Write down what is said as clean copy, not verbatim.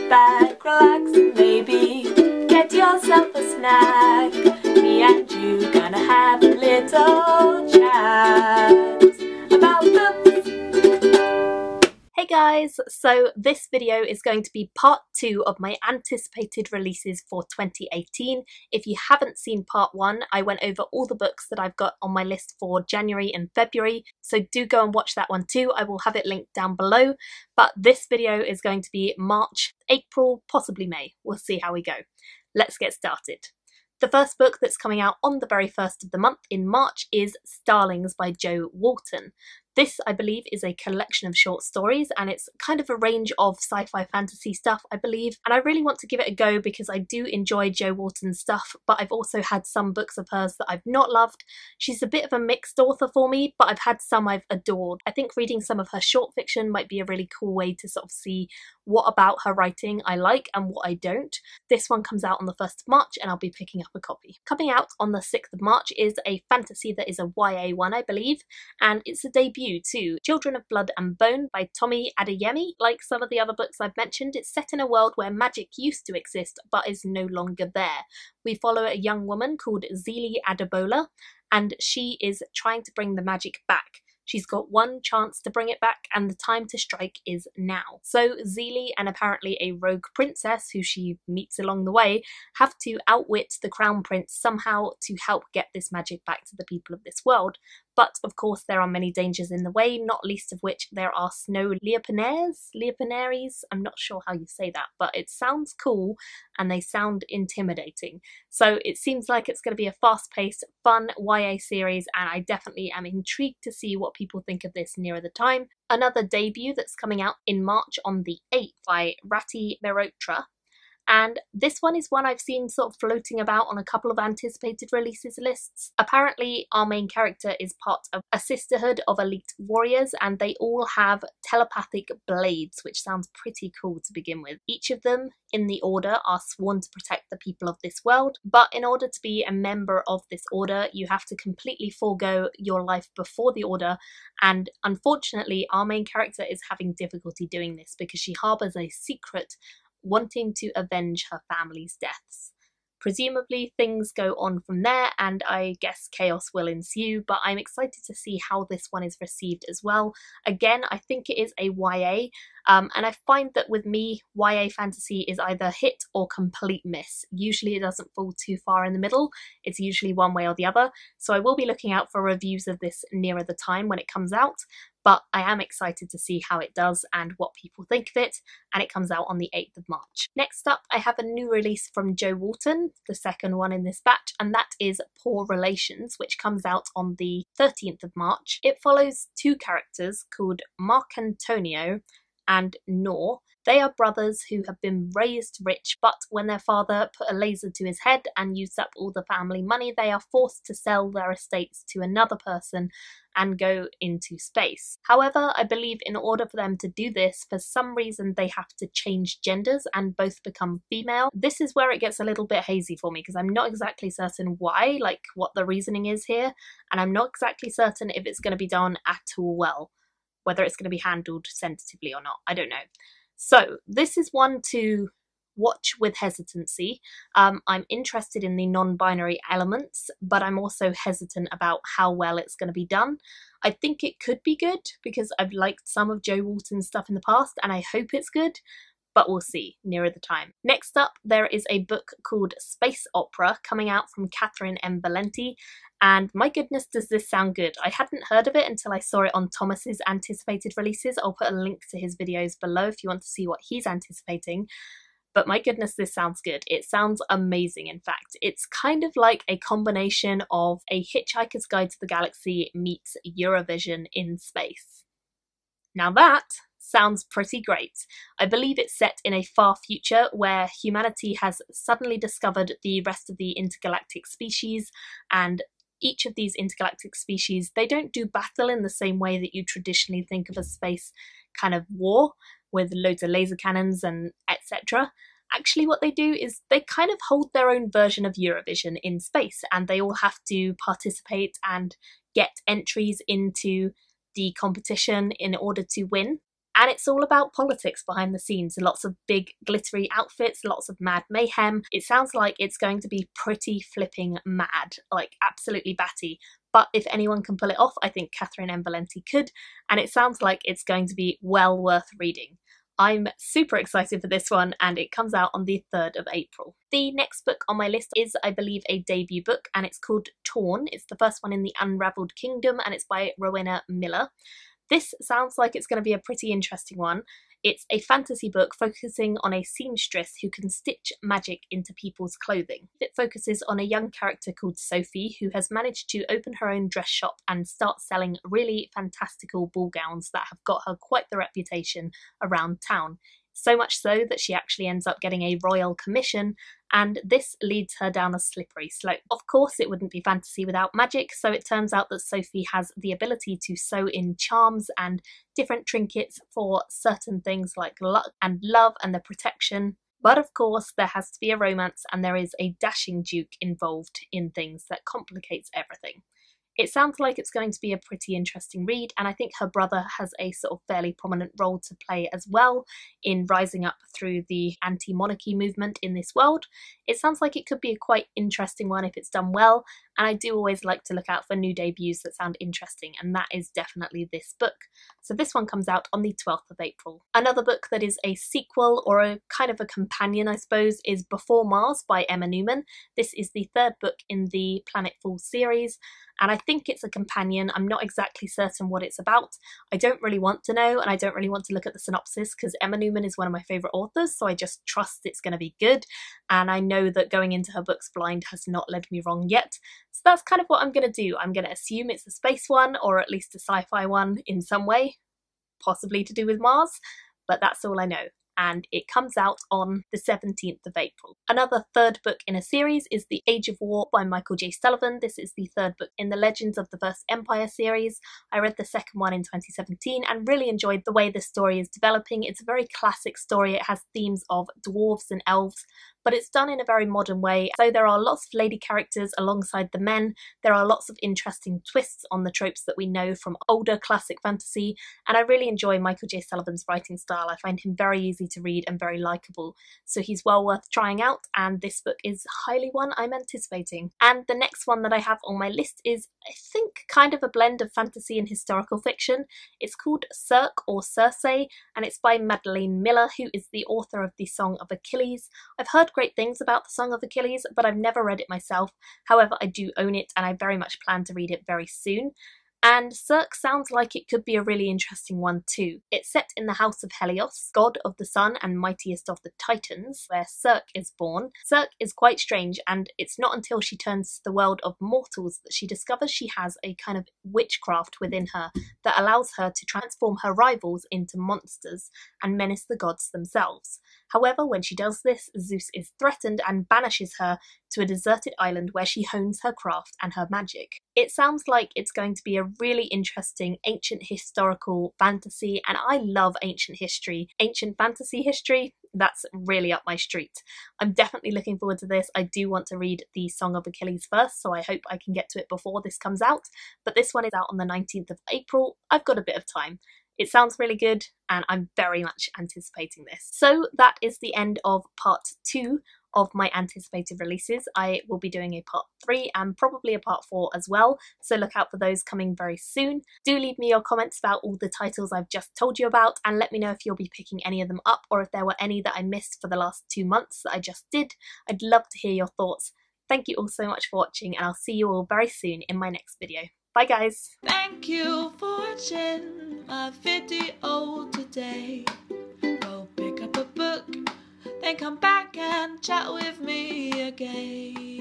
back, relax, and maybe get yourself a snack. Me and you gonna have a little chat about books. Hey guys, so this video is going to be part 2 of my anticipated releases for 2018. If you haven't seen part 1, I went over all the books that I've got on my list for January and February, so do go and watch that one too. I will have it linked down below, but this video is going to be March, April, possibly May. We'll see how we go. Let's get started. The first book that's coming out on the very first of the month in March is Starlings by Jo Walton. This, I believe, is a collection of short stories, and it's kind of a range of sci-fi fantasy stuff, I believe, and I really want to give it a go because I do enjoy Jo Walton's stuff, but I've also had some books of hers that I've not loved. She's a bit of a mixed author for me, but I've had some I've adored. I think reading some of her short fiction might be a really cool way to sort of see what about her writing I like and what I don't. This one comes out on the 1st of March, and I'll be picking up a copy. Coming out on the 6th of March is a fantasy that is a YA one, I believe, and it's a debut too. Children of Blood and Bone by Tommy Adeyemi. Like some of the other books I've mentioned, it's set in a world where magic used to exist but is no longer there. We follow a young woman called Zili Adebola, and she is trying to bring the magic back. She's got one chance to bring it back, and the time to strike is now. So Zili and apparently a rogue princess who she meets along the way have to outwit the crown prince somehow to help get this magic back to the people of this world. But of course there are many dangers in the way, not least of which there are snow leoparnaries, I'm not sure how you say that, but it sounds cool and they sound intimidating. So it seems like it's going to be a fast-paced, fun YA series, and I definitely am intrigued to see what people think of this nearer the time. Another debut that's coming out in March on the 8th by Autre. And this one is one I've seen sort of floating about on a couple of anticipated releases lists. Apparently our main character is part of a sisterhood of elite warriors, and they all have telepathic blades, which sounds pretty cool to begin with. Each of them in the order are sworn to protect the people of this world, but in order to be a member of this order you have to completely forego your life before the order, and unfortunately our main character is having difficulty doing this because she harbours a secret wanting to avenge her family's deaths. Presumably things go on from there, and I guess chaos will ensue, but I'm excited to see how this one is received as well. Again, I think it is a YA, and I find that with me, YA fantasy is either hit or complete miss. Usually it doesn't fall too far in the middle, it's usually one way or the other, so I will be looking out for reviews of this nearer the time when it comes out. But I am excited to see how it does and what people think of it, and it comes out on the 8th of March. Next up, I have a new release from Jo Walton, the second one in this batch, and that is Poor Relations, which comes out on the 13th of March. It follows two characters called Marcantonio and Nor. They are brothers who have been raised rich, but when their father put a laser to his head and used up all the family money, they are forced to sell their estates to another person and go into space. However, I believe in order for them to do this, for some reason they have to change genders and both become female. This is where it gets a little bit hazy for me because I'm not exactly certain why, like what the reasoning is here, and I'm not exactly certain if it's going to be done at all well, whether it's going to be handled sensitively or not, I don't know. So this is one to watch with hesitancy. I'm interested in the non-binary elements, but I'm also hesitant about how well it's going to be done. I think it could be good because I've liked some of Jo Walton's stuff in the past and I hope it's good, but we'll see nearer the time. Next up, there is a book called Space Opera coming out from Catherine M. Valenti, and my goodness does this sound good. I hadn't heard of it until I saw it on Thomas's anticipated releases. I'll put a link to his videos below if you want to see what he's anticipating. But my goodness, this sounds good. It sounds amazing, in fact. It's kind of like a combination of A Hitchhiker's Guide to the Galaxy meets Eurovision in space. Now that sounds pretty great. I believe it's set in a far future where humanity has suddenly discovered the rest of the intergalactic species, and each of these intergalactic species, they don't do battle in the same way that you traditionally think of a space kind of war with loads of laser cannons and etc. Actually what they do is they kind of hold their own version of Eurovision in space, and they all have to participate and get entries into the competition in order to win. And it's all about politics behind the scenes, lots of big glittery outfits, lots of mad mayhem. It sounds like it's going to be pretty flipping mad, like absolutely batty. But if anyone can pull it off, I think Catherine M. Valenti could, and it sounds like it's going to be well worth reading. I'm super excited for this one, and it comes out on the 3rd of April. The next book on my list is, I believe, a debut book, and it's called Torn. It's the first one in the Unravelled Kingdom, and it's by Rowena Miller. This sounds like it's going to be a pretty interesting one. It's a fantasy book focusing on a seamstress who can stitch magic into people's clothing. It focuses on a young character called Sophie who has managed to open her own dress shop and start selling really fantastical ball gowns that have got her quite the reputation around town. So much so that she actually ends up getting a royal commission, and this leads her down a slippery slope. Of course, it wouldn't be fantasy without magic, so it turns out that Sophie has the ability to sew in charms and different trinkets for certain things like luck and love and the protection. But of course, there has to be a romance, and there is a dashing duke involved in things that complicates everything. It sounds like it's going to be a pretty interesting read, and I think her brother has a sort of fairly prominent role to play as well in rising up through the anti-monarchy movement in this world. It sounds like it could be a quite interesting one if it's done well, and I do always like to look out for new debuts that sound interesting, and that is definitely this book. So this one comes out on the 12th of April. Another book that is a sequel, or a kind of a companion I suppose, is Before Mars by Emma Newman. This is the 3rd book in the Planetfall series, and I think it's a companion. I'm not exactly certain what it's about. I don't really want to know, and I don't really want to look at the synopsis because Emma Newman is one of my favourite authors, so I just trust it's going to be good, and I know that going into her books blind has not led me wrong yet. So that's kind of what I'm going to do. I'm going to assume it's a space one, or at least a sci-fi one in some way, possibly to do with Mars, but that's all I know. And it comes out on the 17th of April. Another 3rd book in a series is The Age of War by Michael J. Sullivan. This is the 3rd book in the Legends of the First Empire series. I read the 2nd one in 2017 and really enjoyed the way the story is developing. It's a very classic story. It has themes of dwarves and elves, but it's done in a very modern way. So there are lots of lady characters alongside the men. There are lots of interesting twists on the tropes that we know from older classic fantasy, and I really enjoy Michael J. Sullivan's writing style. I find him very easy to read and very likeable, so he's well worth trying out, and this book is highly one I'm anticipating. And the next one that I have on my list is, I think, kind of a blend of fantasy and historical fiction. It's called Circe or Circe, and it's by Madeleine Miller, who is the author of The Song of Achilles. I've heard great things about The Song of Achilles, but I've never read it myself. However, I do own it, and I very much plan to read it very soon. And Circe sounds like it could be a really interesting one too. It's set in the house of Helios, god of the sun and mightiest of the Titans, where Circe is born. Circe is quite strange, and it's not until she turns to the world of mortals that she discovers she has a kind of witchcraft within her that allows her to transform her rivals into monsters and menace the gods themselves. However, when she does this, Zeus is threatened and banishes her to a deserted island where she hones her craft and her magic. It sounds like it's going to be a really interesting ancient historical fantasy, and I love ancient history. Ancient fantasy history, that's really up my street. I'm definitely looking forward to this. I do want to read The Song of Achilles first, so I hope I can get to it before this comes out, but this one is out on the 19th of April. I've got a bit of time. It sounds really good, and I'm very much anticipating this. So that is the end of part 2 of my anticipated releases. I will be doing a part 3 and probably a part 4 as well, so look out for those coming very soon. Do leave me your comments about all the titles I've just told you about, and let me know if you'll be picking any of them up, or if there were any that I missed for the last 2 months that I just did. I'd love to hear your thoughts. Thank you all so much for watching, and I'll see you all very soon in my next video. Bye guys! Thank you for watching my video today. Go pick up a book, then come back and chat with me again.